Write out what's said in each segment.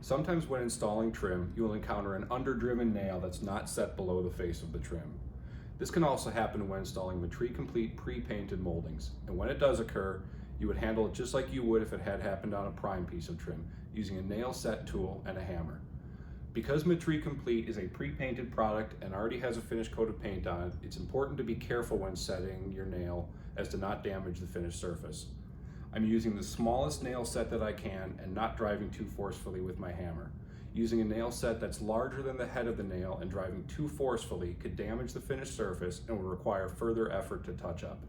Sometimes when installing trim, you will encounter an under-driven nail that's not set below the face of the trim. This can also happen when installing Metrie Complete pre-painted moldings, and when it does occur, you would handle it just like you would if it had happened on a prime piece of trim, using a nail set tool and a hammer. Because Metrie Complete is a pre-painted product and already has a finished coat of paint on it, it's important to be careful when setting your nail as to not damage the finished surface. I'm using the smallest nail set that I can and not driving too forcefully with my hammer. Using a nail set that's larger than the head of the nail and driving too forcefully could damage the finished surface and will require further effort to touch up.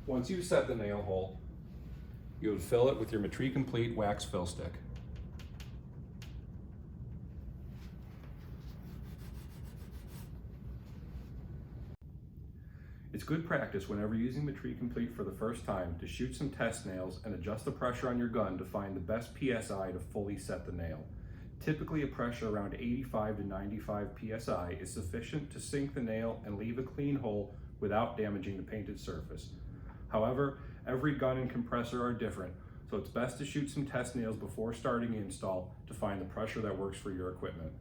Once you've set the nail hole, you would fill it with your Metrie Complete wax fill stick. It's good practice whenever using Metrie Complete for the first time to shoot some test nails and adjust the pressure on your gun to find the best PSI to fully set the nail. Typically a pressure around 85 to 95 PSI is sufficient to sink the nail and leave a clean hole without damaging the painted surface. However, every gun and compressor are different, so it's best to shoot some test nails before starting the install to find the pressure that works for your equipment.